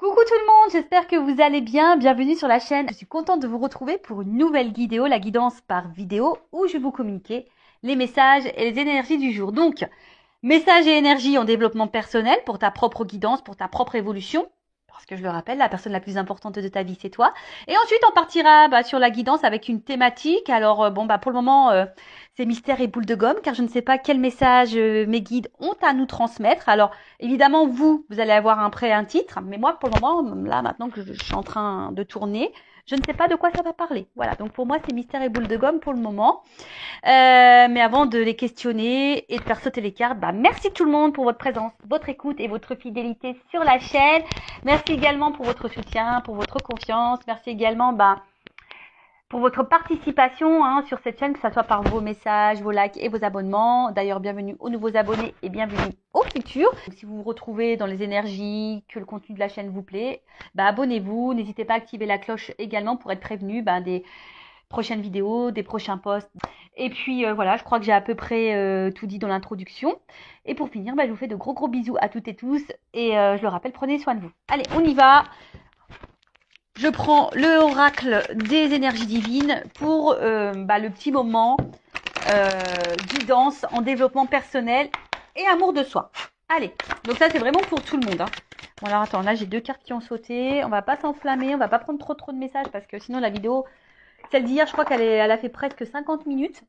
Coucou tout le monde, j'espère que vous allez bien. Bienvenue sur la chaîne. Je suis contente de vous retrouver pour une nouvelle vidéo, la guidance par vidéo, où je vais vous communiquer les messages et les énergies du jour. Donc, messages et énergies en développement personnel pour ta propre guidance, pour ta propre évolution. Parce que je le rappelle, la personne la plus importante de ta vie, c'est toi. Et ensuite, on partira sur la guidance avec une thématique. Alors, pour le moment, c'est mystère et boule de gomme, car je ne sais pas quel message mes guides ont à nous transmettre. Alors, évidemment, vous allez avoir un titre. Mais moi, pour le moment, là, maintenant que je suis en train de tourner, je ne sais pas de quoi ça va parler. Voilà, donc pour moi, c'est mystère et boule de gomme pour le moment. Mais avant de les questionner et de faire sauter les cartes, merci tout le monde pour votre présence, votre écoute et votre fidélité sur la chaîne. Merci également pour votre soutien, pour votre confiance. Merci également pour votre participation sur cette chaîne, que ce soit par vos messages, vos likes et vos abonnements. D'ailleurs, bienvenue aux nouveaux abonnés et bienvenue aux futurs. Donc, si vous vous retrouvez dans les énergies, que le contenu de la chaîne vous plaît, abonnez-vous. N'hésitez pas à activer la cloche également pour être prévenu des prochaines vidéos, des prochains posts. Et puis voilà, je crois que j'ai à peu près tout dit dans l'introduction. Et pour finir, je vous fais de gros bisous à toutes et tous. Et je le rappelle, prenez soin de vous. Allez, on y va. Je prends le oracle des énergies divines pour le petit moment guidance en développement personnel et amour de soi. Allez, donc ça c'est vraiment pour tout le monde. Bon alors attends, là j'ai deux cartes qui ont sauté. On va pas s'enflammer, on va pas prendre trop de messages parce que sinon la vidéo, celle d'hier, je crois elle a fait presque 50 minutes.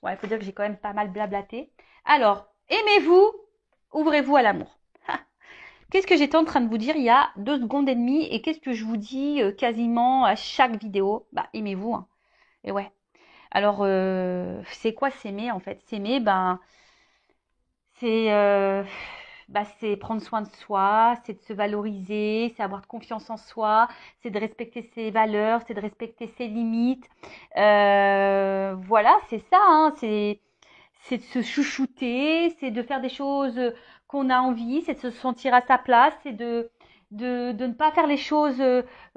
Ouais, il faut dire que j'ai quand même pas mal blablaté. Alors, aimez-vous, ouvrez-vous à l'amour. Qu'est-ce que j'étais en train de vous dire il y a 2 secondes et demie et qu'est-ce que je vous dis quasiment à chaque vidéo? Aimez-vous. Hein. Et ouais. Alors, c'est quoi s'aimer en fait? S'aimer, c'est c'est prendre soin de soi, c'est de se valoriser, c'est avoir de confiance en soi, c'est de respecter ses valeurs, c'est de respecter ses limites. Voilà, c'est ça. Hein, c'est de se chouchouter, c'est de faire des choses qu'on a envie, c'est de se sentir à sa place, c'est de ne pas faire les choses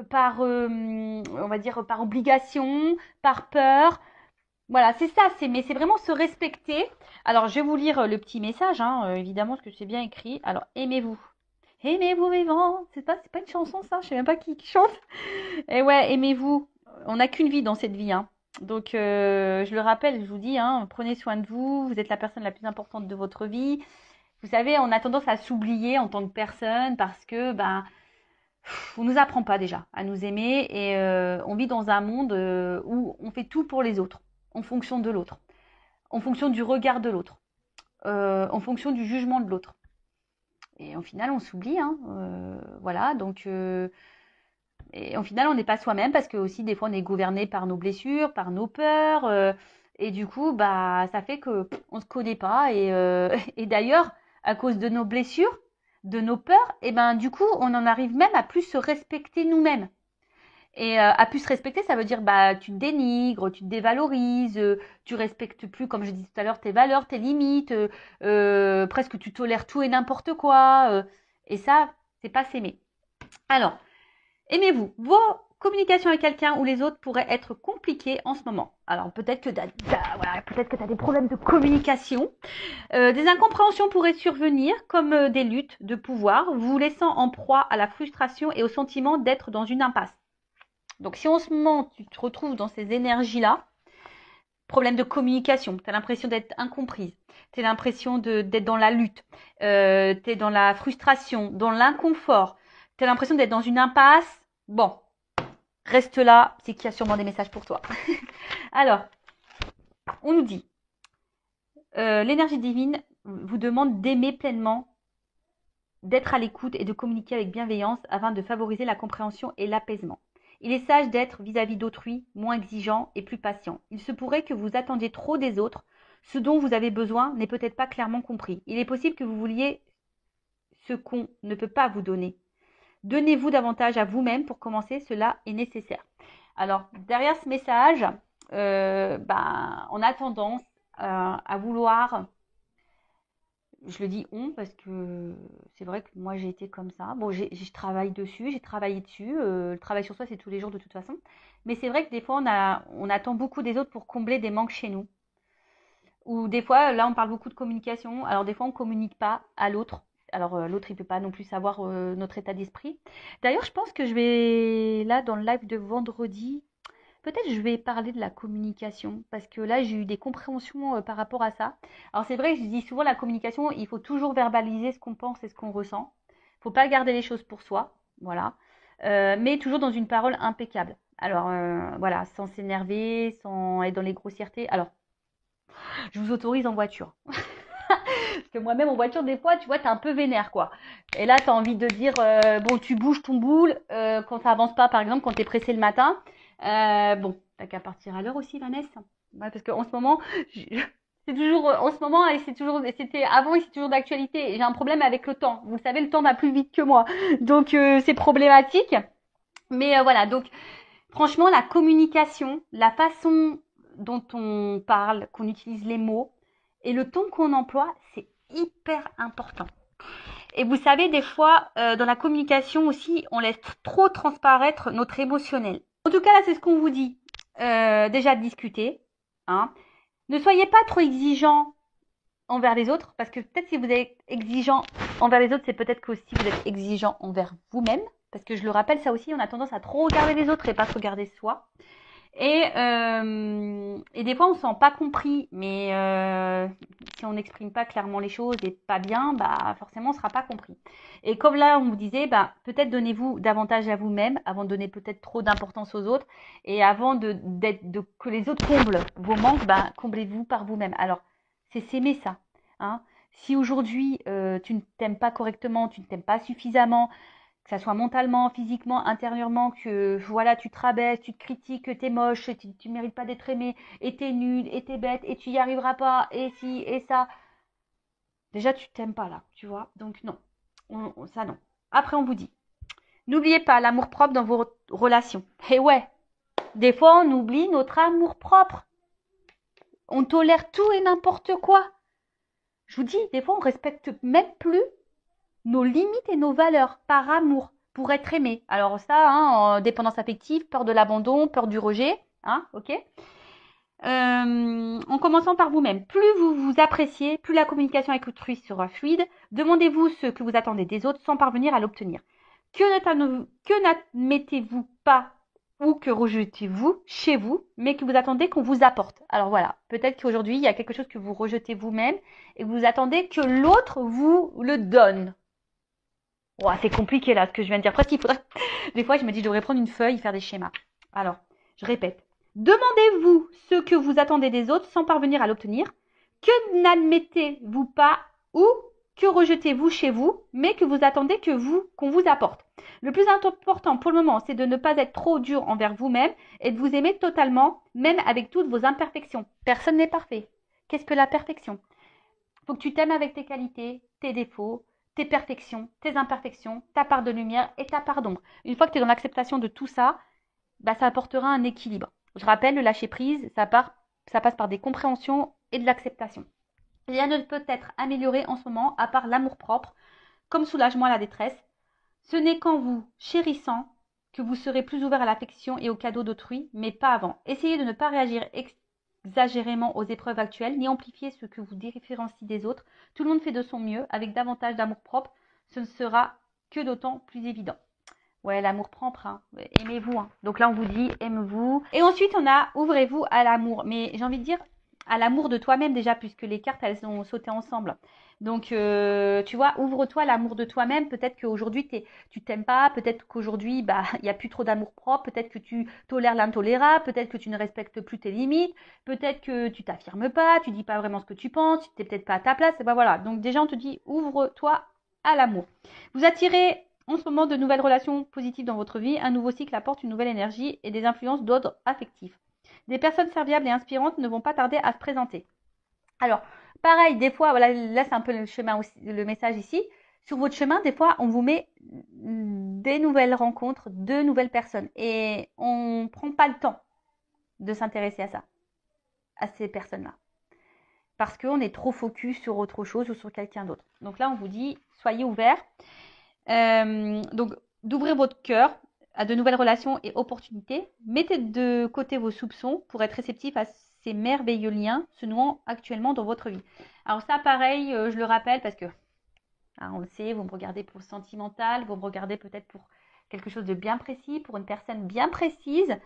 par, on va dire, par obligation, par peur. Voilà, c'est ça, mais c'est vraiment se respecter. Alors, je vais vous lire le petit message, évidemment, parce que c'est bien écrit. Alors, aimez-vous. Aimez-vous vivant. C'est pas une chanson, ça. Je sais même pas qui chante. Et ouais, aimez-vous. On n'a qu'une vie dans cette vie, hein. Donc, je le rappelle, je vous dis, prenez soin de vous. Vous êtes la personne la plus importante de votre vie. Vous savez, on a tendance à s'oublier en tant que personne parce que, on nous apprend pas déjà à nous aimer et on vit dans un monde où on fait tout pour les autres, en fonction de l'autre, en fonction du regard de l'autre, en fonction du jugement de l'autre. Et au final, on s'oublie, voilà. Donc, et au final, on n'est pas soi-même parce que aussi des fois, on est gouverné par nos blessures, par nos peurs, et du coup, ça fait que on se connaît pas. Et, et d'ailleurs, à cause de nos blessures, de nos peurs, et du coup, on en arrive même à plus se respecter nous-mêmes. Et à plus se respecter, ça veut dire tu te dénigres, tu te dévalorises, tu respectes plus, comme je disais tout à l'heure, tes valeurs, tes limites, presque tu tolères tout et n'importe quoi. Et ça, c'est pas s'aimer. Alors, aimez-vous. Vos communications avec quelqu'un ou les autres pourraient être compliquées en ce moment. Alors peut-être que tu as des problèmes de communication. Des incompréhensions pourraient survenir comme des luttes de pouvoir, vous laissant en proie à la frustration et au sentiment d'être dans une impasse. Donc si en ce moment tu te retrouves dans ces énergies-là, problème de communication, tu as l'impression d'être incomprise, tu as l'impression d'être dans la lutte, tu es dans la frustration, dans l'inconfort, tu as l'impression d'être dans une impasse, bon, reste là, c'est qu'il y a sûrement des messages pour toi. Alors, on nous dit, l'énergie divine vous demande d'aimer pleinement, d'être à l'écoute et de communiquer avec bienveillance afin de favoriser la compréhension et l'apaisement. Il est sage d'être vis-à-vis d'autrui moins exigeant et plus patient. Il se pourrait que vous attendiez trop des autres. Ce dont vous avez besoin n'est peut-être pas clairement compris. Il est possible que vous vouliez ce qu'on ne peut pas vous donner. Donnez-vous davantage à vous-même pour commencer, cela est nécessaire. Alors, derrière ce message, on a tendance à vouloir, je le dis on parce que c'est vrai que moi j'ai été comme ça. Bon, je travaille dessus, j'ai travaillé dessus. Le travail sur soi, c'est tous les jours de toute façon. Mais c'est vrai que des fois, on attend beaucoup des autres pour combler des manques chez nous. Ou des fois, là, on parle beaucoup de communication. Alors des fois, on ne communique pas à l'autre. Alors, l'autre, il peut pas non plus savoir notre état d'esprit. D'ailleurs, je pense que je vais, là, dans le live de vendredi, peut-être je vais parler de la communication, parce que là, j'ai eu des compréhensions par rapport à ça. Alors, c'est vrai, je dis souvent, la communication, il faut toujours verbaliser ce qu'on pense et ce qu'on ressent. Il faut pas garder les choses pour soi, voilà. Mais toujours dans une parole impeccable. Alors, voilà, sans s'énerver, sans être dans les grossièretés. Alors, je vous autorise en voiture. Parce que moi-même en voiture, des fois, tu vois, t'es un peu vénère, quoi. Et là, t'as envie de dire, bon, tu bouges ton boule quand ça avance pas, par exemple, quand t'es pressé le matin. Bon, t'as qu'à partir à l'heure aussi, Vanessa. Ouais, parce qu'en ce moment, c'est toujours, en ce moment, et c'est toujours, c'était avant et c'est toujours d'actualité. J'ai un problème avec le temps. Vous le savez, le temps va plus vite que moi. Donc, c'est problématique. Mais voilà, donc, franchement, la communication, la façon dont on parle, qu'on utilise les mots et le ton qu'on emploie, c'est hyper important. Et vous savez, des fois, dans la communication aussi, on laisse trop transparaître notre émotionnel. En tout cas, là, c'est ce qu'on vous dit. Déjà, discuter. Hein. Ne soyez pas trop exigeant envers les autres, parce que peut-être si vous êtes exigeant envers les autres, c'est peut-être que aussi vous êtes exigeant envers vous-même. Parce que je le rappelle, ça aussi, on a tendance à trop regarder les autres et pas se regarder soi. Et des fois, on ne se sent pas compris, mais si on n'exprime pas clairement les choses et pas bien, bah forcément, on ne sera pas compris. Et comme là, on vous disait, bah, peut-être donnez-vous davantage à vous-même avant de donner peut-être trop d'importance aux autres. Et avant que les autres comblent vos manques, bah, comblez-vous par vous-même. Alors, c'est s'aimer ça. Hein. Si aujourd'hui, tu ne t'aimes pas correctement, tu ne t'aimes pas suffisamment, que ça soit mentalement, physiquement, intérieurement, que voilà, tu te rabaisses, tu te critiques, que t'es moche, tu mérites pas d'être aimé, et t'es nul, et t'es bête, et tu y arriveras pas, et si, et ça. Déjà, tu t'aimes pas là, tu vois. Donc non, ça non. Après, on vous dit, n'oubliez pas l'amour propre dans vos relations. Et ouais, des fois, on oublie notre amour propre. On tolère tout et n'importe quoi. Je vous dis, des fois, on respecte même plus nos limites et nos valeurs par amour pour être aimé. Alors ça, hein, dépendance affective, peur de l'abandon, peur du rejet, hein, ok. En commençant par vous-même. Plus vous vous appréciez, plus la communication avec autrui sera fluide. Demandez-vous ce que vous attendez des autres sans parvenir à l'obtenir. Que n'admettez-vous pas ou que rejetez-vous chez vous, mais que vous attendez qu'on vous apporte. Alors voilà, peut-être qu'aujourd'hui, il y a quelque chose que vous rejetez vous-même et que vous attendez que l'autre vous le donne. Oh, c'est compliqué là ce que je viens de dire. Presque il faudrait. Des fois, je me dis, je devrais prendre une feuille et faire des schémas. Alors, je répète. Demandez-vous ce que vous attendez des autres sans parvenir à l'obtenir. Que n'admettez-vous pas ou que rejetez-vous chez vous, mais que vous attendez qu'on vous apporte. Le plus important pour le moment, c'est de ne pas être trop dur envers vous-même et de vous aimer totalement, même avec toutes vos imperfections. Personne n'est parfait. Qu'est-ce que la perfection? Faut que tu t'aimes avec tes qualités, tes défauts, tes perfections, tes imperfections, ta part de lumière et ta part d'ombre. Une fois que tu es dans l'acceptation de tout ça, bah, ça apportera un équilibre. Je rappelle, le lâcher prise, ça passe par des compréhensions et de l'acceptation. Rien ne peut être amélioré en ce moment à part l'amour-propre, comme soulagement à la détresse. Ce n'est qu'en vous chérissant que vous serez plus ouvert à l'affection et aux cadeaux d'autrui, mais pas avant. Essayez de ne pas réagir exagérément aux épreuves actuelles, ni amplifier ce que vous différencie des autres. Tout le monde fait de son mieux, avec davantage d'amour-propre, ce ne sera que d'autant plus évident. Ouais, l'amour propre, hein. Aimez-vous. Hein. Donc là, on vous dit, aimez-vous. Et ensuite, on a, ouvrez-vous à l'amour. Mais j'ai envie de dire, à l'amour de toi-même déjà, puisque les cartes, elles ont sauté ensemble. Donc, tu vois, ouvre-toi à l'amour de toi-même. Peut-être qu'aujourd'hui, tu t'aimes pas. Peut-être qu'aujourd'hui, bah, il n'y a plus trop d'amour propre. Peut-être que tu tolères l'intolérable. Peut-être que tu ne respectes plus tes limites. Peut-être que tu t'affirmes pas. Tu dis pas vraiment ce que tu penses. Tu n'es peut-être pas à ta place. Et ben voilà. Donc déjà, on te dit, ouvre-toi à l'amour. Vous attirez en ce moment de nouvelles relations positives dans votre vie. Un nouveau cycle apporte une nouvelle énergie et des influences d'ordre affectif. Des personnes serviables et inspirantes ne vont pas tarder à se présenter. Alors, pareil, des fois, voilà, là c'est un peu le chemin aussi, le message ici. Sur votre chemin, des fois, on vous met des nouvelles rencontres, de nouvelles personnes. Et on ne prend pas le temps de s'intéresser à ça, à ces personnes-là. Parce qu'on est trop focus sur autre chose ou sur quelqu'un d'autre. Donc là, on vous dit, soyez ouverts. Donc, d'ouvrir votre cœur à de nouvelles relations et opportunités. Mettez de côté vos soupçons pour être réceptif à ces merveilleux liens se nouant actuellement dans votre vie. Alors ça, pareil, je le rappelle parce que Hein, on le sait, vous me regardez pour le sentimental, vous me regardez peut-être pour quelque chose de bien précis, pour une personne bien précise.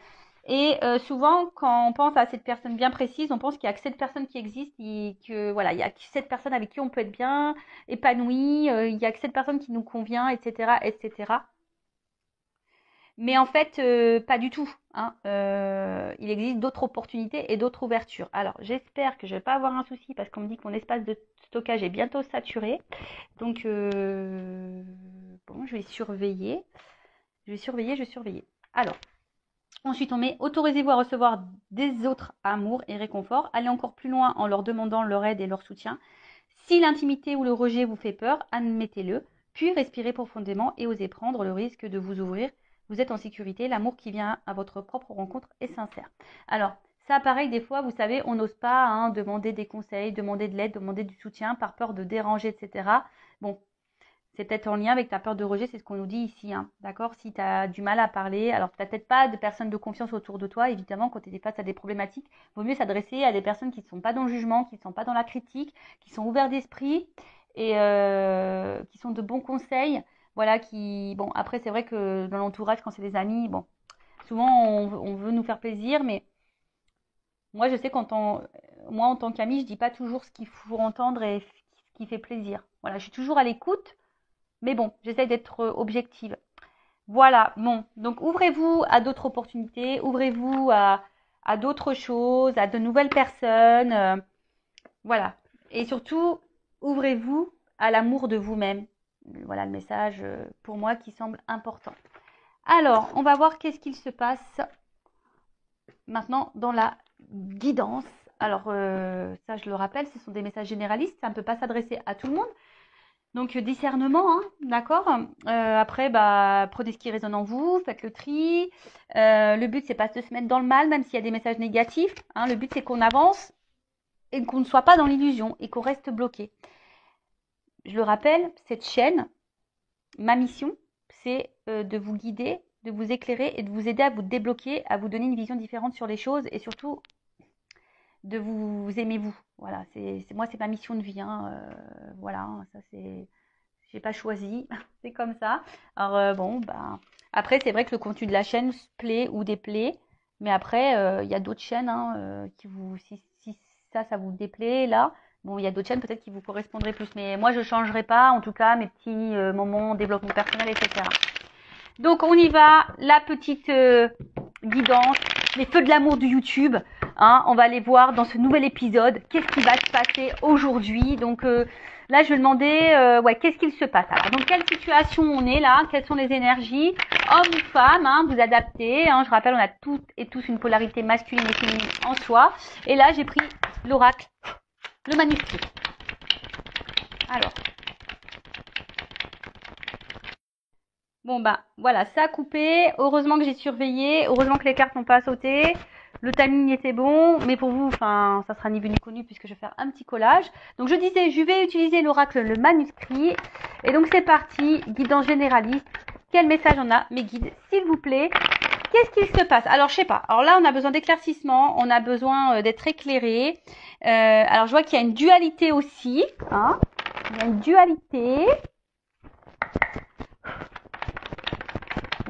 Et souvent, quand on pense à cette personne bien précise, on pense qu'il n'y a que cette personne qui existe et que voilà, il y a que cette personne avec qui on peut être bien épanoui, il n'y a que cette personne qui nous convient, etc., etc. Mais en fait, pas du tout. Hein. Il existe d'autres opportunités et d'autres ouvertures. Alors, j'espère que je ne vais pas avoir un souci parce qu'on me dit que mon espace de stockage est bientôt saturé. Donc, bon, je vais surveiller. Je vais surveiller, je vais surveiller. Alors, ensuite, on met autorisez-vous à recevoir des autres amours et réconforts. Allez encore plus loin en leur demandant leur aide et leur soutien. Si l'intimité ou le rejet vous fait peur, admettez-le. Puis respirez profondément et osez prendre le risque de vous ouvrir. Vous êtes en sécurité. L'amour qui vient à votre propre rencontre est sincère. Alors, ça, pareil, des fois, vous savez, on n'ose pas hein, demander des conseils, demander de l'aide, demander du soutien par peur de déranger, etc. Bon, c'est peut-être en lien avec ta peur de rejet, c'est ce qu'on nous dit ici, hein, d'accord? Si tu as du mal à parler, alors tu n'as peut-être pas de personnes de confiance autour de toi, évidemment, quand tu es face à des problématiques, il vaut mieux s'adresser à des personnes qui ne sont pas dans le jugement, qui ne sont pas dans la critique, qui sont ouverts d'esprit et qui sont de bons conseils. Voilà, qui... Bon, après, c'est vrai que dans l'entourage, quand c'est des amis, bon, souvent, on veut nous faire plaisir, mais moi, je sais moi, en tant qu'ami, je dis pas toujours ce qu'il faut entendre et ce qui fait plaisir. Voilà, je suis toujours à l'écoute, mais bon, j'essaye d'être objective. Voilà, bon. Donc, ouvrez-vous à d'autres opportunités, ouvrez-vous à d'autres choses, à de nouvelles personnes. Voilà. Et surtout, ouvrez-vous à l'amour de vous-même. Voilà le message pour moi qui semble important. Alors, on va voir qu'est-ce qu'il se passe maintenant dans la guidance. Alors, ça, je le rappelle, ce sont des messages généralistes. Ça ne peut pas s'adresser à tout le monde. Donc, discernement, hein, d'accord. Après, bah, prenez ce qui résonne en vous, faites le tri. Le but, c'est pas de se mettre dans le mal, même s'il y a des messages négatifs. Hein. Le but, c'est qu'on avance et qu'on ne soit pas dans l'illusion et qu'on reste bloqué. Je le rappelle, cette chaîne, ma mission, c'est de vous guider, de vous éclairer et de vous aider à vous débloquer, à vous donner une vision différente sur les choses et surtout de vous aimer vous. Voilà, moi, c'est ma mission de vie. Hein. Voilà, ça c'est... J'ai pas choisi, c'est comme ça. Alors bon, bah après c'est vrai que le contenu de la chaîne plaît ou déplaît, mais après il y a d'autres chaînes hein, qui vous, si ça vous déplaît là, bon il y a d'autres chaînes peut-être qui vous correspondraient plus, mais moi je changerai pas en tout cas mes petits moments développement personnel etc. Donc on y va, la petite guidance, les feux de l'amour du YouTube. Hein, on va aller voir dans ce nouvel épisode qu'est-ce qui va se passer aujourd'hui. Donc là, je vais demander, ouais, qu'est-ce qu'il se passe. Alors, dans quelle situation on est là? Quelles sont les énergies? Homme ou femme, hein, vous adaptez. Hein, je rappelle, on a toutes et tous une polarité masculine et féminine en soi. Et là, j'ai pris l'oracle, le manuscrit. Alors. Bon bah voilà, ça a coupé. Heureusement que j'ai surveillé. Heureusement que les cartes n'ont pas sauté. Le timing était bon, mais pour vous, enfin, ça sera ni vu ni connu puisque je vais faire un petit collage. Donc je disais, je vais utiliser l'oracle, le manuscrit. Et donc c'est parti, guidance généraliste. Quel message on a, mes guides, s'il vous plaît? Qu'est-ce qu'il se passe? Alors je sais pas. Alors là, on a besoin d'éclaircissement, on a besoin d'être éclairé. Alors je vois qu'il y a une dualité aussi. Hein, il y a une dualité.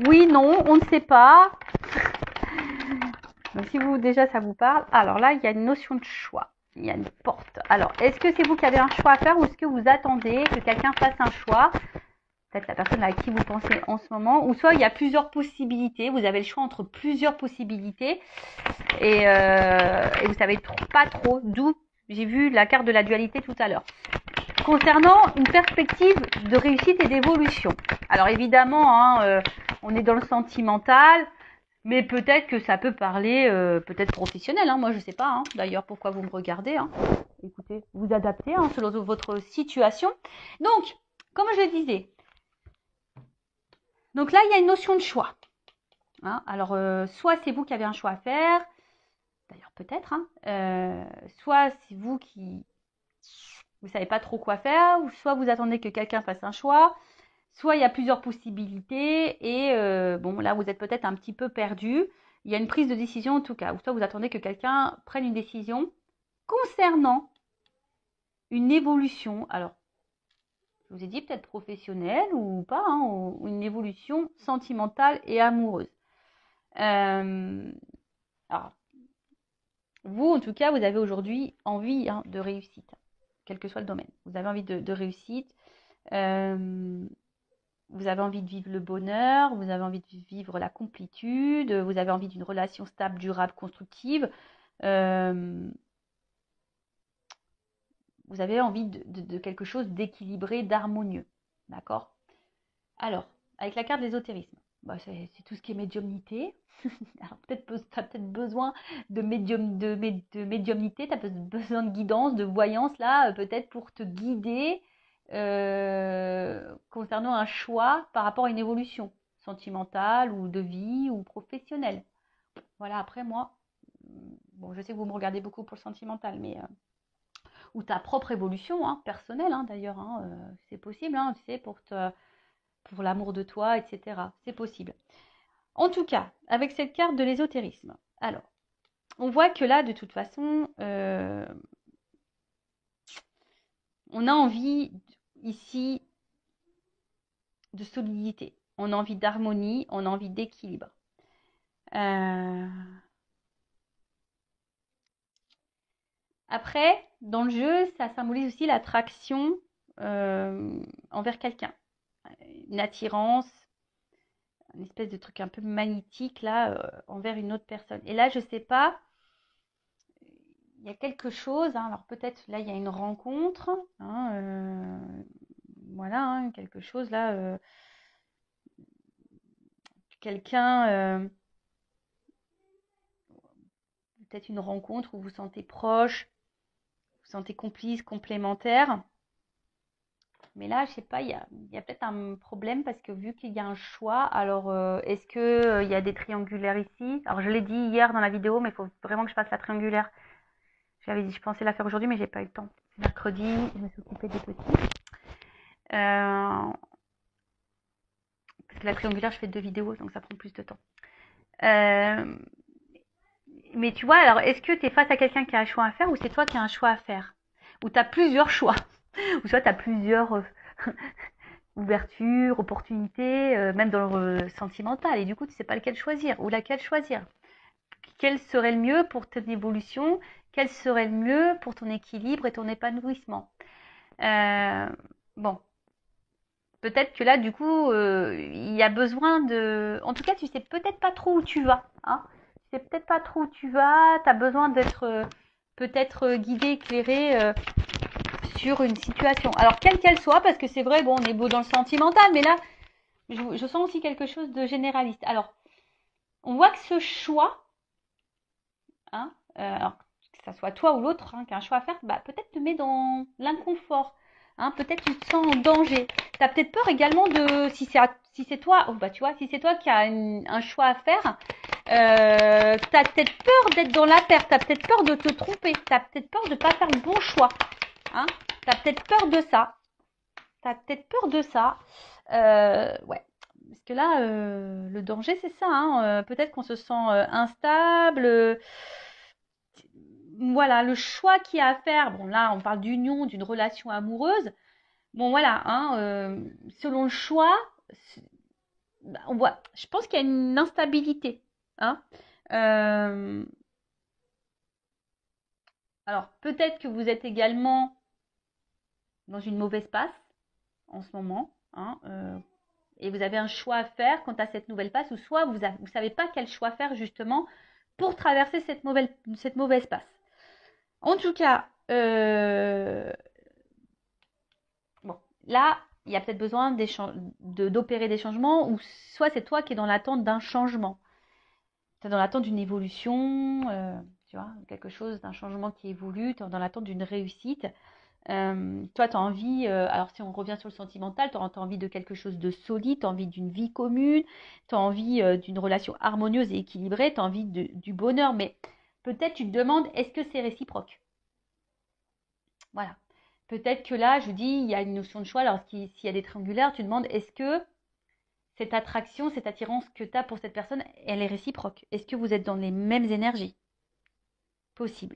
Oui, non, on ne sait pas. Donc, si vous, déjà, ça vous parle. Alors là, il y a une notion de choix. Il y a une porte. Alors, est-ce que c'est vous qui avez un choix à faire ou est-ce que vous attendez que quelqu'un fasse un choix? Peut-être la personne à qui vous pensez en ce moment. Ou soit, il y a plusieurs possibilités. Vous avez le choix entre plusieurs possibilités. Et vous savez pas trop d'où. J'ai vu la carte de la dualité tout à l'heure. Concernant une perspective de réussite et d'évolution. Alors évidemment, hein, on est dans le sentimental, mais peut-être que ça peut parler, peut-être professionnel. Hein, moi, je sais pas. Hein, d'ailleurs, pourquoi vous me regardez hein. Écoutez, vous adaptez hein, selon votre situation. Donc, comme je le disais, donc là, il y a une notion de choix. Hein, alors, soit c'est vous qui avez un choix à faire, d'ailleurs peut-être, hein, soit c'est vous qui vous savez pas trop quoi faire, ou soit vous attendez que quelqu'un fasse un choix, soit il y a plusieurs possibilités et bon là vous êtes peut-être un petit peu perdu. Il y a une prise de décision en tout cas, ou soit vous attendez que quelqu'un prenne une décision concernant une évolution. Alors Je vous ai dit peut-être professionnelle ou pas, hein, ou une évolution sentimentale et amoureuse. Alors, vous, en tout cas, vous avez aujourd'hui envie de réussite, quel que soit le domaine. Vous avez envie de réussite. Vous avez envie de vivre le bonheur, vous avez envie de vivre la complétude, vous avez envie d'une relation stable, durable, constructive. Vous avez envie de quelque chose d'équilibré, d'harmonieux. D'accord? Alors, avec la carte de l'ésotérisme, c'est tout ce qui est médiumnité. Alors, tu as peut-être besoin de médiumnité, tu as besoin de guidance, de voyance, là, peut-être pour te guider concernant un choix par rapport à une évolution sentimentale ou de vie ou professionnelle. Voilà, après moi, bon, je sais que vous me regardez beaucoup pour le sentimental, mais ou ta propre évolution personnelle d'ailleurs, c'est possible, tu sais, pour l'amour de toi, etc. C'est possible. En tout cas, avec cette carte de l'ésotérisme, alors, on voit que là, de toute façon, on a envie ici de solidité, on a envie d'harmonie, on a envie d'équilibre. Après, dans le jeu, ça symbolise aussi l'attraction envers quelqu'un, une attirance, une espèce de truc un peu magnétique là envers une autre personne. Et là, je sais pas, il y a quelque chose. Alors peut-être là, il y a une rencontre, voilà, quelque chose là, quelqu'un, peut-être une rencontre où vous vous sentez proche, vous vous sentez complice, complémentaire. Mais là, je sais pas, il y a peut-être un problème parce que vu qu'il y a un choix, alors est-ce que il y a des triangulaires ici? Alors je l'ai dit hier dans la vidéo, mais il faut vraiment que je fasse la triangulaire. J'avais dit, je pensais la faire aujourd'hui, mais j'ai pas eu le temps. C'est mercredi, je me suis occupée des petits. Parce que la triangulaire, je fais 2 vidéos, donc ça prend plus de temps. Mais tu vois, alors est-ce que tu es face à quelqu'un qui a un choix à faire ou c'est toi qui as un choix à faire? Ou tu as plusieurs choix? Ou soit tu as plusieurs ouvertures, opportunités, même dans le sentimental, et du coup tu sais pas lequel choisir ou laquelle choisir. Quel serait le mieux pour ton évolution? Quel serait le mieux pour ton équilibre et ton épanouissement? Bon, peut-être que là, du coup, il y a besoin de... En tout cas, tu sais peut-être pas trop où tu vas. Tu sais peut-être pas trop où tu vas. Tu as besoin d'être peut-être guidé, éclairé sur une situation. Alors, quelle qu'elle soit, parce que c'est vrai, bon, on est beau dans le sentimental, mais là, je sens aussi quelque chose de généraliste. Alors, on voit que ce choix, alors que ça soit toi ou l'autre qui a un choix à faire, peut-être te met dans l'inconfort. Peut-être tu te sens en danger. Tu as peut-être peur également de, si c'est toi, tu vois, si c'est toi qui as un choix à faire, tu as peut-être peur d'être dans la perte, tu as peut-être peur de te tromper, tu as peut-être peur de ne pas faire le bon choix. Tu as peut-être peur de ça. Ouais. Parce que là, le danger, c'est ça. Peut-être qu'on se sent instable. Voilà, le choix qu'il y a à faire. Bon, là, on parle d'union, d'une relation amoureuse. Bon, voilà, selon le choix, on voit. Je pense qu'il y a une instabilité. Alors, peut-être que vous êtes également dans une mauvaise passe en ce moment. Et vous avez un choix à faire quant à cette nouvelle passe, ou soit vous ne savez pas quel choix faire justement pour traverser cette mauvaise passe. En tout cas, bon, là, il y a peut-être besoin d'opérer des changements, ou soit c'est toi qui es dans l'attente d'un changement. Tu es dans l'attente d'une évolution, tu vois, quelque chose, d'un changement qui évolue, tu es dans l'attente d'une réussite. Toi, tu as envie, alors si on revient sur le sentimental, tu as envie de quelque chose de solide, tu as envie d'une vie commune, tu as envie d'une relation harmonieuse et équilibrée, tu as envie du bonheur, mais peut-être tu te demandes, est-ce que c'est réciproque? Voilà. Peut-être que là, je vous dis, il y a une notion de choix, alors s'il y a des triangulaires, tu te demandes, est-ce que cette attraction, cette attirance que tu as pour cette personne, elle est réciproque? Est-ce que vous êtes dans les mêmes énergies? Possible.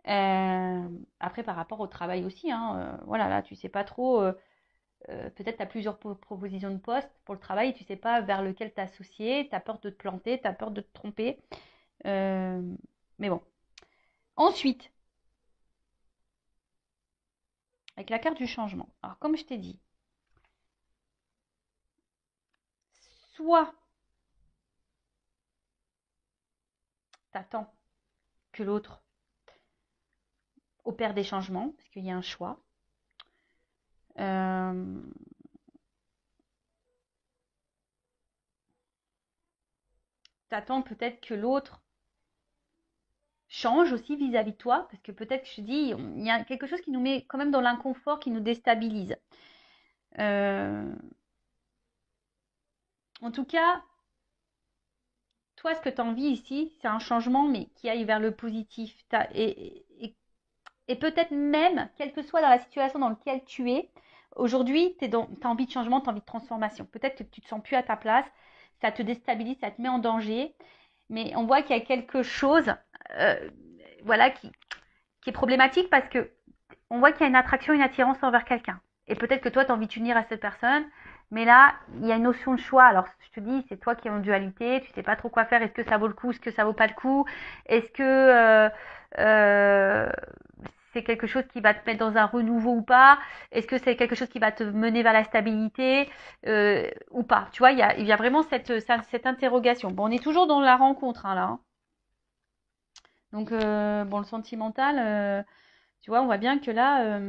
Après, par rapport au travail aussi, voilà, là, tu sais pas trop peut-être tu as plusieurs propositions de poste pour le travail et tu ne sais pas vers lequel t'associer, tu as peur de te planter, tu as peur de te tromper. Euh, mais bon. Ensuite, avec la carte du changement. Alors, comme je t'ai dit, soit tu attends que l'autre opère des changements, parce qu'il y a un choix. Euh, tu attends peut-être que l'autre change aussi vis-à-vis de toi, parce que peut-être, je te dis, il y a quelque chose qui nous met quand même dans l'inconfort, qui nous déstabilise. Euh, en tout cas, toi, ce que tu as envie ici, c'est un changement, mais qui aille vers le positif. Et peut-être même, quelle que soit dans la situation dans laquelle tu es, aujourd'hui, tu as envie de changement, tu as envie de transformation. Peut-être que tu ne te sens plus à ta place, ça te déstabilise, ça te met en danger, mais on voit qu'il y a quelque chose euh, voilà, qui est problématique parce que on voit qu'il y a une attraction, une attirance envers quelqu'un. Et peut-être que toi, tu as envie de t'unir à cette personne, mais là, il y a une notion de choix. Alors, je te dis, c'est toi qui es en dualité, tu sais pas trop quoi faire. Est-ce que ça vaut le coup, est-ce que ça vaut pas le coup? Est-ce que euh, c'est quelque chose qui va te mettre dans un renouveau ou pas? Est-ce que c'est quelque chose qui va te mener vers la stabilité ou pas? Tu vois, il y a vraiment cette interrogation. Bon, on est toujours dans la rencontre hein, là. Hein. Donc, bon, le sentimental, tu vois, on voit bien que là,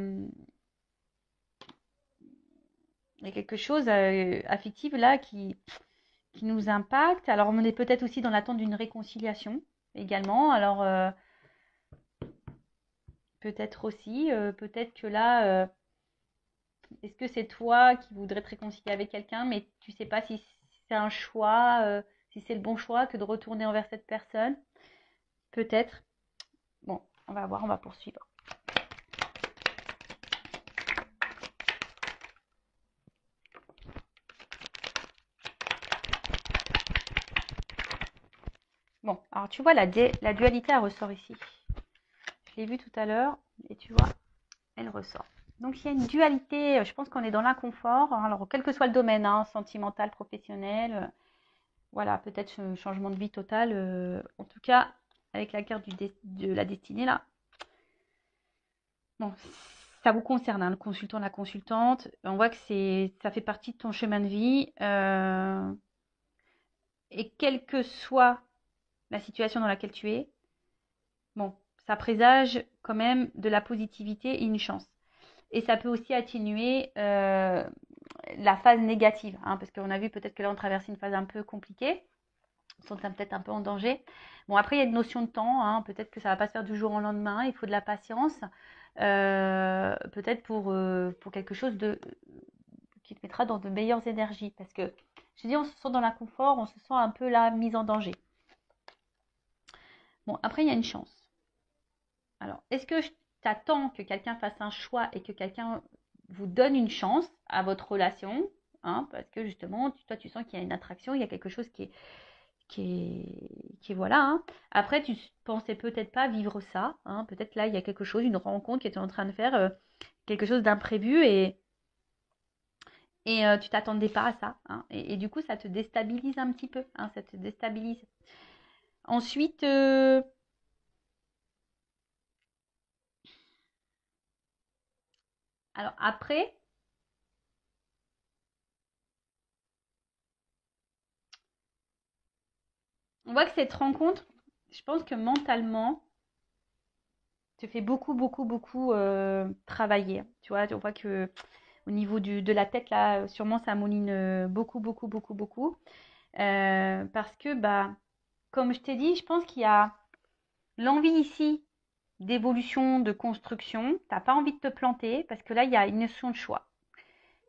il y a quelque chose affectif là qui nous impacte. Alors, on est peut-être aussi dans l'attente d'une réconciliation également. Alors, peut-être aussi, peut-être que là, est-ce que c'est toi qui voudrais te réconcilier avec quelqu'un, mais tu sais pas si c'est un choix, si c'est le bon choix que de retourner envers cette personne? Peut-être. Bon, on va voir, on va poursuivre. Bon, alors tu vois, la dualité, elle ressort ici. Je l'ai vu tout à l'heure, et tu vois, elle ressort. Donc il y a une dualité, je pense qu'on est dans l'inconfort, alors quel que soit le domaine, hein, sentimental, professionnel, voilà, peut-être un changement de vie total, en tout cas, avec la carte de la destinée là, bon, ça vous concerne, hein, le consultant, la consultante, on voit que ça fait partie de ton chemin de vie, et quelle que soit la situation dans laquelle tu es, bon, ça présage quand même de la positivité et une chance. Et ça peut aussi atténuer la phase négative, hein, parce qu'on a vu peut-être que là on traverse une phase un peu compliquée, on se sent peut-être un peu en danger. Bon, après il y a une notion de temps, hein, peut-être que ça va pas se faire du jour au lendemain, il faut de la patience, peut-être pour quelque chose qui te mettra dans de meilleures énergies, parce que je dis on se sent dans l'inconfort, on se sent un peu là mise en danger. Bon, après il y a une chance. Alors, est-ce que t'attends que quelqu'un fasse un choix et que quelqu'un vous donne une chance à votre relation, hein, parce que justement, toi, tu sens qu'il y a une attraction, il y a quelque chose qui est voilà. Hein. Après, tu pensais peut-être pas vivre ça, hein, peut-être là, il y a quelque chose, une rencontre qui était en train de faire quelque chose d'imprévu et tu t'attendais pas à ça. Hein, et du coup, ça te déstabilise un petit peu, hein, ça te déstabilise. Ensuite, alors après, on voit que cette rencontre, je pense que mentalement, te fait beaucoup, beaucoup, beaucoup travailler. Tu vois, on voit que au niveau de la tête, là, sûrement ça mouline beaucoup, beaucoup, beaucoup, beaucoup. Parce que, bah, comme je t'ai dit, je pense qu'il y a l'envie ici d'évolution, de construction. T'as pas envie de te planter parce que là, il y a une notion de choix.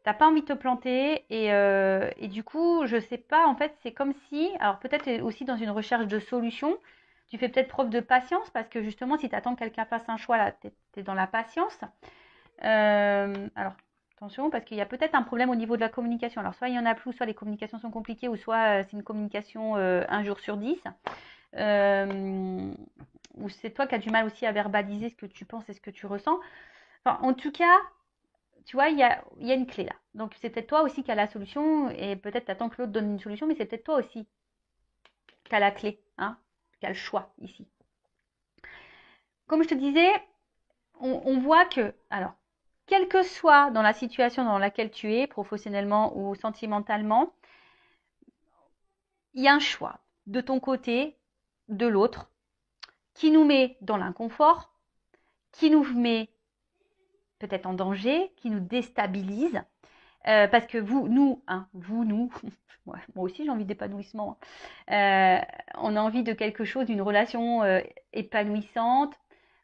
T'as pas envie de te planter et du coup, je sais pas, en fait, c'est comme si, alors peut-être aussi dans une recherche de solution, tu fais peut-être preuve de patience parce que justement, si tu attends que quelqu'un fasse un choix, là, tu es dans la patience. Alors, attention, parce qu'il y a peut-être un problème au niveau de la communication. Alors, soit il y en a plus, soit les communications sont compliquées, ou soit c'est une communication un jour sur 10. Ou c'est toi qui as du mal aussi à verbaliser ce que tu penses et ce que tu ressens. Enfin, en tout cas, tu vois, il y a une clé là. Donc, c'est peut-être toi aussi qui as la solution et peut-être tu attends que l'autre donne une solution, mais c'est peut-être toi aussi qui as la clé, hein, qui as le choix ici. Comme je te disais, on voit que, alors, quelle que soit dans la situation dans laquelle tu es, professionnellement ou sentimentalement, il y a un choix de ton côté, de l'autre, qui nous met dans l'inconfort, qui nous met peut-être en danger, qui nous déstabilise. Parce que nous, moi aussi j'ai envie d'épanouissement. On a envie de quelque chose, d'une relation épanouissante,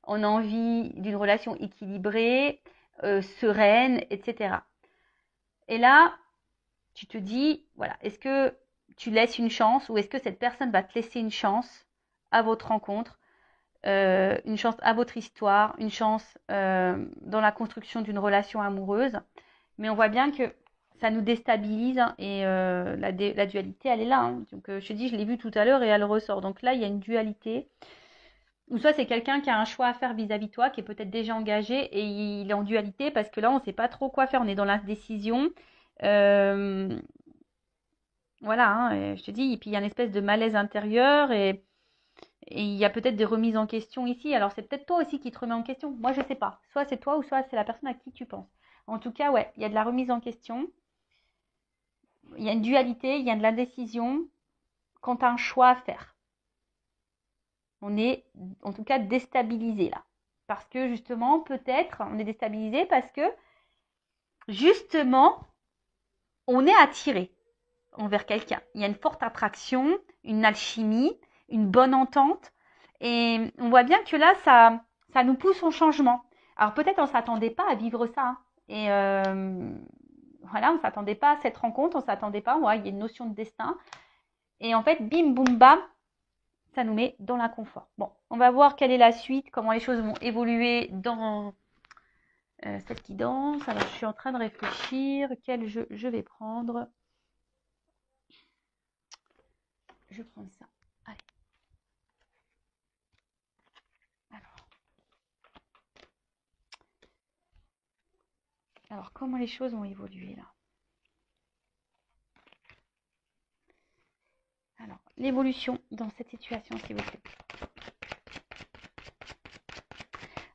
on a envie d'une relation équilibrée, sereine, etc. Et là, tu te dis, voilà, est-ce que tu laisses une chance ou est-ce que cette personne va te laisser une chance à votre rencontre, une chance à votre histoire, une chance dans la construction d'une relation amoureuse. Mais on voit bien que ça nous déstabilise hein, et la dualité, elle est là. Hein. Donc, je te dis, je l'ai vu tout à l'heure et elle ressort. Donc là, il y a une dualité. Ou soit c'est quelqu'un qui a un choix à faire vis-à-vis de toi, qui est peut-être déjà engagé et il est en dualité parce que là, on ne sait pas trop quoi faire. On est dans l'indécision. Voilà, hein, et je te dis, et puis il y a une espèce de malaise intérieur et il y a peut-être des remises en question ici. Alors, c'est peut-être toi aussi qui te remets en question. Moi, je ne sais pas. Soit c'est toi ou soit c'est la personne à qui tu penses. En tout cas, ouais, il y a de la remise en question. Il y a une dualité, il y a de l'indécision quand tu as un choix à faire. On est, en tout cas, déstabilisé là. Parce que, justement, peut-être, on est déstabilisé parce que, justement, on est attiré envers quelqu'un. Il y a une forte attraction, une alchimie, une bonne entente. Et on voit bien que là, ça nous pousse au changement. Alors peut-être on ne s'attendait pas à vivre ça. Hein. Et voilà, on ne s'attendait pas à cette rencontre, on ne s'attendait pas. Ouais, il y a une notion de destin. Et en fait, bim, boum, bam, ça nous met dans l'inconfort. Bon, on va voir quelle est la suite, comment les choses vont évoluer dans cette guidance. Alors je suis en train de réfléchir, quel jeu je vais prendre. Je prends ça. Allez. Alors, comment les choses vont évoluer là? Alors, l'évolution dans cette situation, s'il vous plaît.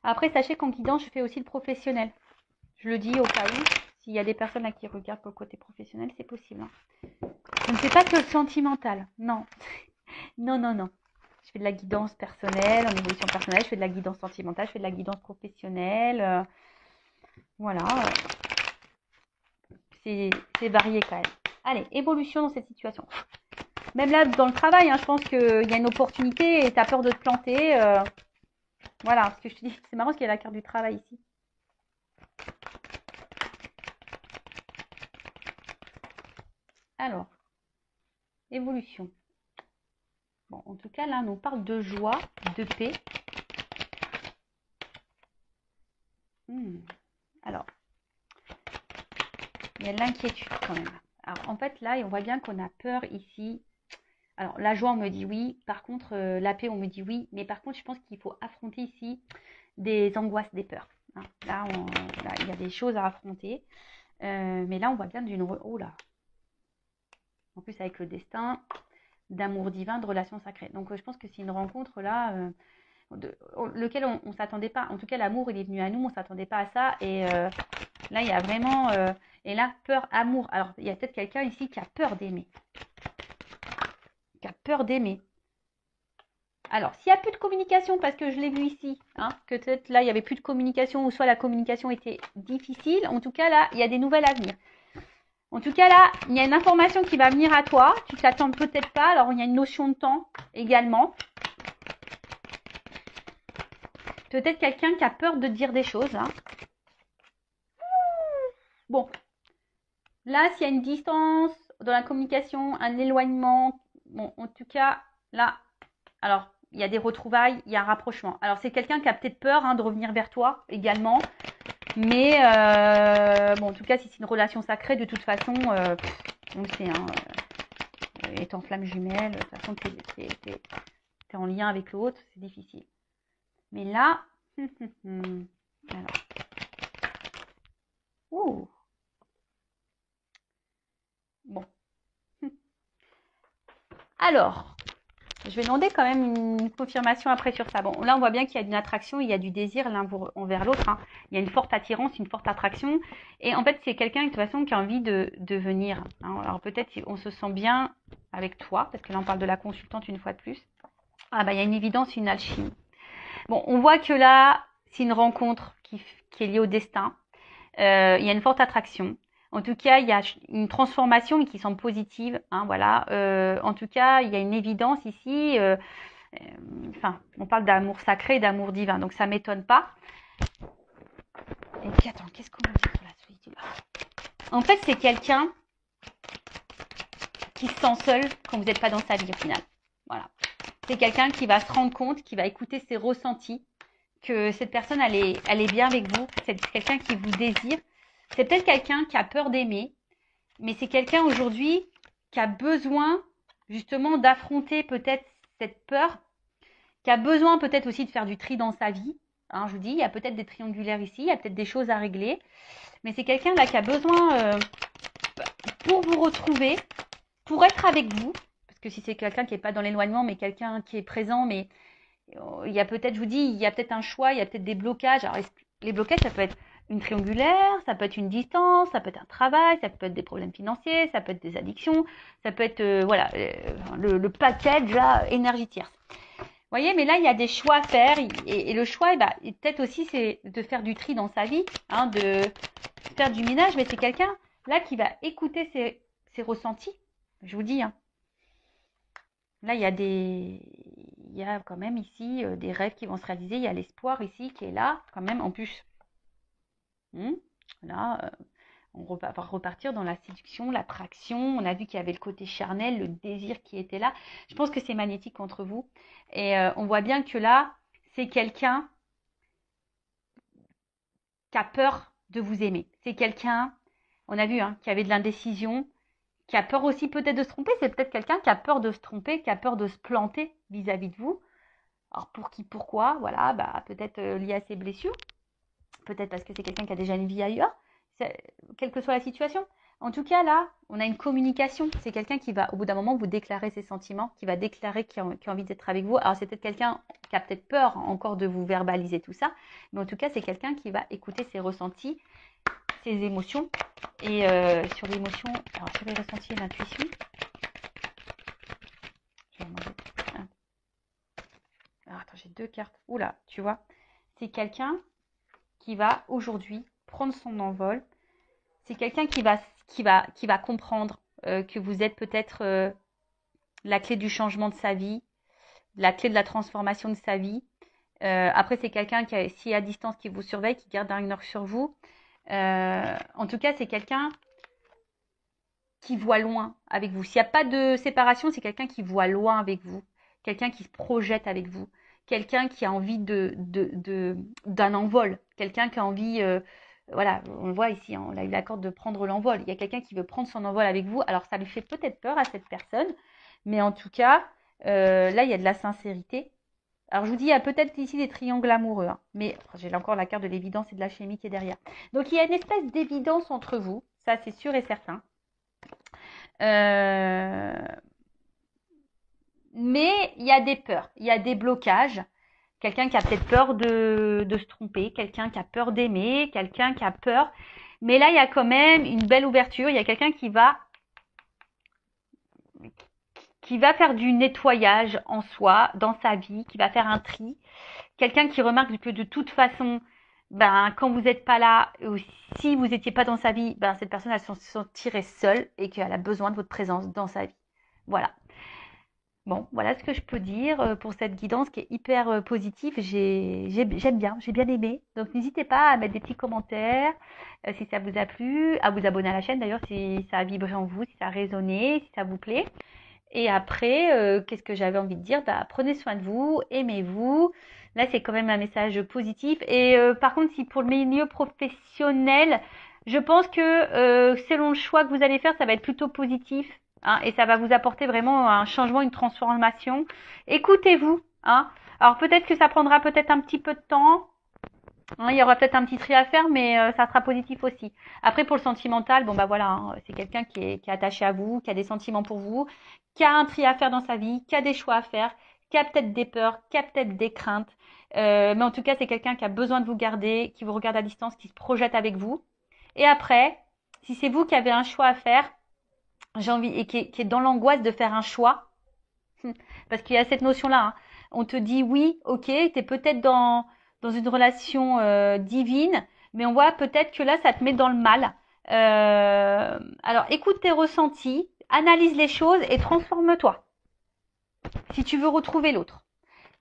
Après, sachez qu'en guidance, je fais aussi le professionnel. Je le dis au cas où, s'il y a des personnes là qui regardent pour le côté professionnel, c'est possible. Hein. Je ne fais pas que le sentimental. Non. Non, non, non. Je fais de la guidance personnelle, en évolution personnelle. Je fais de la guidance sentimentale. Je fais de la guidance professionnelle. Voilà. C'est varié quand même. Allez, évolution dans cette situation. Même là, dans le travail, hein, je pense qu'il y a une opportunité et tu as peur de te planter. Voilà, parce que je te dis, c'est marrant parce qu'il y a la carte du travail ici. Alors, évolution. Bon, en tout cas, là, on nous parle de joie, de paix. Alors, il y a de l'inquiétude quand même. Alors, en fait, là, on voit bien qu'on a peur ici. Alors, la joie, on me dit oui. Par contre, la paix, on me dit oui. Mais par contre, je pense qu'il faut affronter ici des angoisses, des peurs. Hein. Là, il y a des choses à affronter. Mais là, on voit bien d'une... Oh là. En plus, avec le destin, d'amour divin, de relations sacrées. Donc, je pense que c'est une rencontre là... lequel on ne s'attendait pas. En tout cas, l'amour, il est venu à nous, on ne s'attendait pas à ça. Et là, il y a vraiment... et là, peur, amour. Alors, il y a peut-être quelqu'un ici qui a peur d'aimer. Qui a peur d'aimer. Alors, s'il n'y a plus de communication, parce que je l'ai vu ici, hein, que peut-être là, il n'y avait plus de communication, ou soit la communication était difficile. En tout cas, là, il y a des nouvelles à venir. En tout cas, là, il y a une information qui va venir à toi. Tu ne t'attends peut-être pas. Alors, il y a une notion de temps également. Peut-être quelqu'un qui a peur de dire des choses. Hein. Bon. Là, s'il y a une distance dans la communication, un éloignement, bon, en tout cas, là, alors, il y a des retrouvailles, il y a un rapprochement. Alors, c'est quelqu'un qui a peut-être peur hein, de revenir vers toi également. Mais, bon, en tout cas, si c'est une relation sacrée, de toute façon, on le sait, hein, étant flamme jumelle, de toute façon, t'es en lien avec l'autre, c'est difficile. Mais là, alors, Alors, je vais demander quand même une confirmation après sur ça. Bon, là, on voit bien qu'il y a une attraction, il y a du désir l'un envers l'autre. Hein. Il y a une forte attirance, une forte attraction. Et en fait, c'est quelqu'un de toute façon qui a envie de venir. Hein. Alors peut-être on se sent bien avec toi, parce que là, on parle de la consultante une fois de plus. Ah bah, il y a une évidence, une alchimie. Bon, on voit que là, c'est une rencontre qui est liée au destin. Il y a une forte attraction. En tout cas, il y a une transformation mais qui semble positive. Hein, voilà. En tout cas, il y a une évidence ici. Enfin, on parle d'amour sacré, d'amour divin, donc ça m'étonne pas. Et puis attends, qu'est-ce qu'on va dire sur la solitude? En fait, c'est quelqu'un qui se sent seul quand vous n'êtes pas dans sa vie au final. Voilà. C'est quelqu'un qui va se rendre compte, qui va écouter ses ressentis, que cette personne, elle est bien avec vous. C'est quelqu'un qui vous désire. C'est peut-être quelqu'un qui a peur d'aimer, mais c'est quelqu'un aujourd'hui qui a besoin justement d'affronter peut-être cette peur, qui a besoin peut-être aussi de faire du tri dans sa vie. Hein, je vous dis, il y a peut-être des triangulaires ici, il y a peut-être des choses à régler, mais c'est quelqu'un là qui a besoin pour vous retrouver, pour être avec vous, parce que si c'est quelqu'un qui n'est pas dans l'éloignement, mais quelqu'un qui est présent, mais il y a peut-être, je vous dis, il y a peut-être un choix, il y a peut-être des blocages. Alors, les blocages, ça peut être une triangulaire, ça peut être une distance, ça peut être un travail, ça peut être des problèmes financiers, ça peut être des addictions, ça peut être, voilà, le package là, énergie tierce. Vous voyez, mais là, il y a des choix à faire. Et le choix, bah, peut-être aussi, c'est de faire du tri dans sa vie, hein, de faire du ménage. Mais c'est quelqu'un là qui va écouter ses ressentis. Je vous dis, hein. Là, il y a quand même ici des rêves qui vont se réaliser. Il y a l'espoir ici qui est là, quand même, en plus. Là, on va repartir dans la séduction, l'attraction. On a vu qu'il y avait le côté charnel, le désir qui était là. Je pense que c'est magnétique entre vous. Et on voit bien que là, c'est quelqu'un qui a peur de vous aimer. C'est quelqu'un, on a vu, hein, qui avait de l'indécision, qui a peur aussi peut-être de se tromper. C'est peut-être quelqu'un qui a peur de se tromper, qui a peur de se planter vis-à-vis de vous. Alors pour qui, pourquoi, voilà, bah, peut-être lié à ses blessures. Peut-être parce que c'est quelqu'un qui a déjà une vie ailleurs. Quelle que soit la situation. En tout cas, là, on a une communication. C'est quelqu'un qui va, au bout d'un moment, vous déclarer ses sentiments, qui va déclarer qu'il a envie d'être avec vous. Alors, c'est peut-être quelqu'un qui a peut-être peur encore de vous verbaliser tout ça. Mais en tout cas, c'est quelqu'un qui va écouter ses ressentis, ses émotions. Et sur l'émotion, alors sur les ressentis et l'intuition, je vais demander. Alors, attends, j'ai deux cartes. Oula, tu vois. C'est quelqu'un qui va aujourd'hui prendre son envol. C'est quelqu'un qui va comprendre que vous êtes peut-être la clé du changement de sa vie, la clé de la transformation de sa vie. Après, c'est quelqu'un qui, si est à distance, qui vous surveille, qui garde un œil sur vous. En tout cas, c'est quelqu'un qui voit loin avec vous. S'il n'y a pas de séparation, c'est quelqu'un qui voit loin avec vous, quelqu'un qui se projette avec vous, quelqu'un qui a envie d'un envol, quelqu'un qui a envie, voilà, on le voit ici, hein, on a eu l'accord de prendre l'envol. Il y a quelqu'un qui veut prendre son envol avec vous. Alors ça lui fait peut-être peur à cette personne, mais en tout cas, là il y a de la sincérité. Alors je vous dis, il y a peut-être ici des triangles amoureux, hein, mais j'ai encore la carte de l'évidence et de la chimie qui est derrière. Donc il y a une espèce d'évidence entre vous, ça c'est sûr et certain. Mais il y a des peurs, il y a des blocages. Quelqu'un qui a peut-être peur de se tromper, quelqu'un qui a peur d'aimer, quelqu'un qui a peur. Mais là, il y a quand même une belle ouverture. Il y a quelqu'un qui va faire du nettoyage en soi, dans sa vie, qui va faire un tri. Quelqu'un qui remarque que de toute façon, ben, quand vous n'êtes pas là, ou si vous n'étiez pas dans sa vie, ben, cette personne, elle se sentirait seule et qu'elle a besoin de votre présence dans sa vie. Voilà. Bon, voilà ce que je peux dire pour cette guidance qui est hyper positive. J'aime bien, j'ai bien aimé. Donc n'hésitez pas à mettre des petits commentaires si ça vous a plu, à vous abonner à la chaîne d'ailleurs si ça a vibré en vous, si ça a résonné, si ça vous plaît. Et après, qu'est-ce que j'avais envie de dire? Bah, prenez soin de vous, aimez-vous. Là, c'est quand même un message positif. Et par contre, si pour le milieu professionnel, je pense que selon le choix que vous allez faire, ça va être plutôt positif. Hein, et ça va vous apporter vraiment un changement, une transformation. Écoutez-vous. Hein. Alors peut-être que ça prendra peut-être un petit peu de temps. Hein, il y aura peut-être un petit tri à faire, mais ça sera positif aussi. Après, pour le sentimental, bon bah voilà, hein, c'est quelqu'un qui est attaché à vous, qui a des sentiments pour vous, qui a un tri à faire dans sa vie, qui a des choix à faire, qui a peut-être des peurs, qui a peut-être des craintes. Mais en tout cas, c'est quelqu'un qui a besoin de vous garder, qui vous regarde à distance, qui se projette avec vous. Et après, si c'est vous qui avez un choix à faire, j'ai envie, et qui est dans l'angoisse de faire un choix, parce qu'il y a cette notion-là, hein. On te dit oui, ok, tu es peut-être dans une relation divine, mais on voit peut-être que là, ça te met dans le mal. Alors, écoute tes ressentis, analyse les choses et transforme-toi si tu veux retrouver l'autre.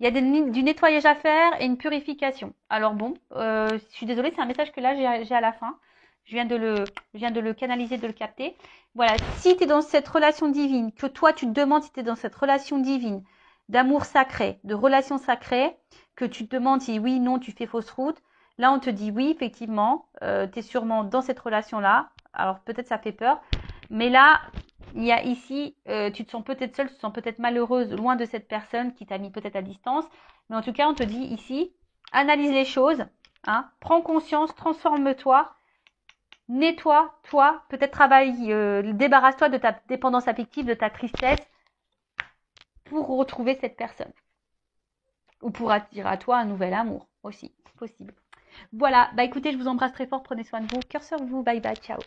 Il y a du nettoyage à faire et une purification. Alors bon, je suis désolée, c'est un message que là j'ai à la fin. Je viens de le canaliser, de le capter. Voilà, si tu es dans cette relation divine, que toi tu te demandes si tu es dans cette relation divine, d'amour sacré, de relation sacrée, que tu te demandes si oui, non, tu fais fausse route, là on te dit oui, effectivement, tu es sûrement dans cette relation-là. Alors peut-être ça fait peur, mais là, il y a ici, tu te sens peut-être seule, tu te sens peut-être malheureuse, loin de cette personne qui t'a mis peut-être à distance. Mais en tout cas, on te dit ici, analyse les choses, hein, prends conscience, transforme-toi, nettoie-toi, peut-être travaille, débarrasse-toi de ta dépendance affective, de ta tristesse, pour retrouver cette personne. Ou pour attirer à toi un nouvel amour aussi, possible. Voilà, bah écoutez, je vous embrasse très fort, prenez soin de vous, cœur sur vous, bye bye, ciao.